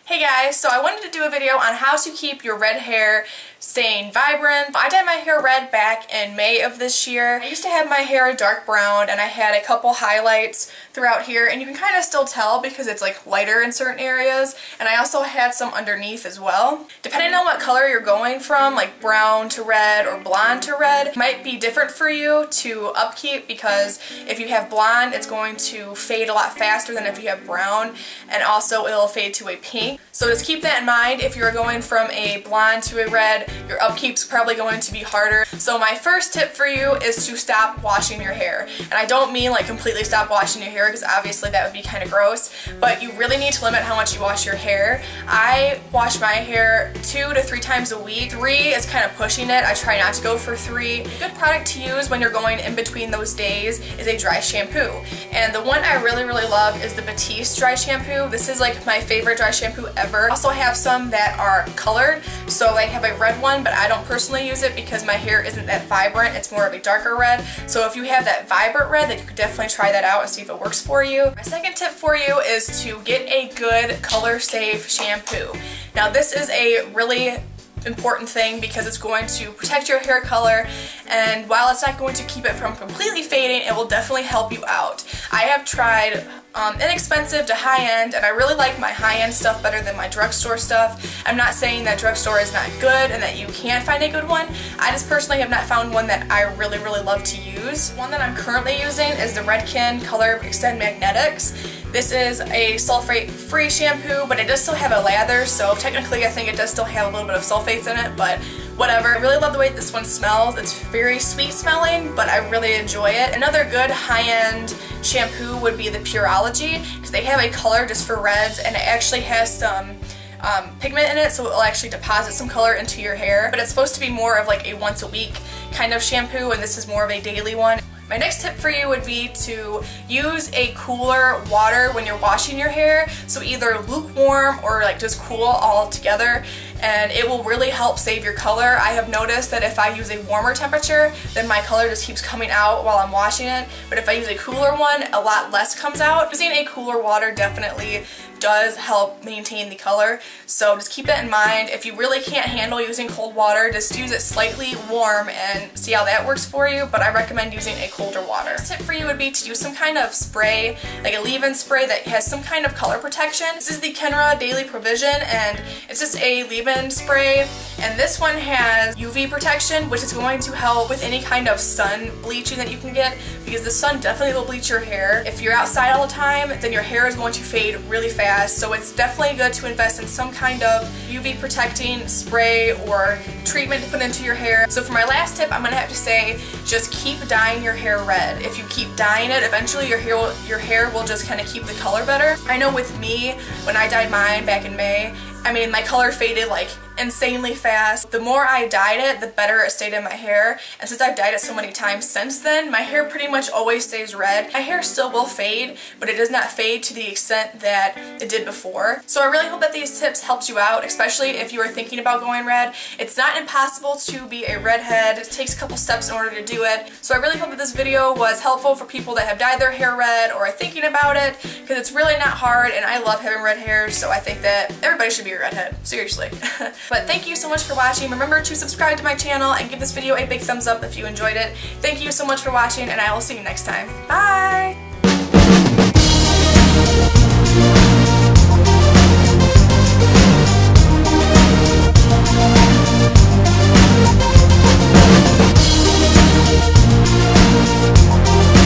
Hey guys, so I wanted to do a video on how to keep your red hair staying vibrant. I dyed my hair red back in May of this year. I used to have my hair dark brown and I had a couple highlights throughout here, and you can kind of still tell because it's like lighter in certain areas, and I also had some underneath as well. Depending on what color you're going from, like brown to red or blonde to red, it might be different for you to upkeep, because if you have blonde it's going to fade a lot faster than if you have brown, and also it'll fade to a pink. So just keep that in mind. If you're going from a blonde to a red, your upkeep's probably going to be harder. So my first tip for you is to stop washing your hair. And I don't mean like completely stop washing your hair, because obviously that would be kind of gross, but you really need to limit how much you wash your hair. I wash my hair 2 to 3 times a week. 3 is kind of pushing it. I try not to go for 3. A good product to use when you're going in between those days is a dry shampoo. And the one I really love is the Batiste dry shampoo. This is like my favorite dry shampoo ever. I also have some that are colored, so I have a red one, but I don't personally use it because my hair isn't that vibrant. It's more of a darker red. So if you have that vibrant red, then you could definitely try that out and see if it works for you. My second tip for you is to get a good color safe shampoo. Now this is a really important thing because it's going to protect your hair color, and while it's not going to keep it from completely fading, it will definitely help you out. I have tried inexpensive to high-end, and I really like my high-end stuff better than my drugstore stuff. I'm not saying that drugstore is not good and that you can't find a good one. I just personally have not found one that I really love to use. One that I'm currently using is the Redken Color Extend Magnetics. This is a sulfate-free shampoo, but it does still have a lather, so technically I think it does still have a little bit of sulfates in it, but whatever. I really love the way this one smells. It's very sweet smelling, but I really enjoy it. Another good high-end shampoo would be the Pureology, because they have a color just for reds, and it actually has some pigment in it, so it will actually deposit some color into your hair. But it's supposed to be more of like a once a week kind of shampoo, and this is more of a daily one. My next tip for you would be to use a cooler water when you're washing your hair, so either lukewarm or like just cool all together, and it will really help save your color. I have noticed that if I use a warmer temperature, then my color just keeps coming out while I'm washing it, but if I use a cooler one, a lot less comes out. Using a cooler water definitely does help maintain the color, so just keep that in mind. If you really can't handle using cold water, just use it slightly warm and see how that works for you, but I recommend using a colder water. Next tip for you would be to use some kind of spray, like a leave-in spray that has some kind of color protection. This is the Kenra Daily Provision, and it's just a leave-in spray, and this one has UV protection, which is going to help with any kind of sun bleaching that you can get, because the sun definitely will bleach your hair. If you're outside all the time, then your hair is going to fade really fast, so it's definitely good to invest in some kind of UV protecting spray or treatment to put into your hair. So for my last tip, I'm gonna have to say, just keep dyeing your hair red. If you keep dyeing it, eventually your hair will just kind of keep the color better. I know with me, when I dyed mine back in May, I mean, my color faded like insanely fast. The more I dyed it, the better it stayed in my hair, and since I've dyed it so many times since then, my hair pretty much always stays red. My hair still will fade, but it does not fade to the extent that it did before. So I really hope that these tips helped you out, especially if you are thinking about going red. It's not impossible to be a redhead. It takes a couple steps in order to do it. So I really hope that this video was helpful for people that have dyed their hair red or are thinking about it, because it's really not hard, and I love having red hair, so I think that everybody should be a redhead, seriously. But thank you so much for watching. Remember to subscribe to my channel and give this video a big thumbs up if you enjoyed it. Thank you so much for watching, and I will see you next time. Bye!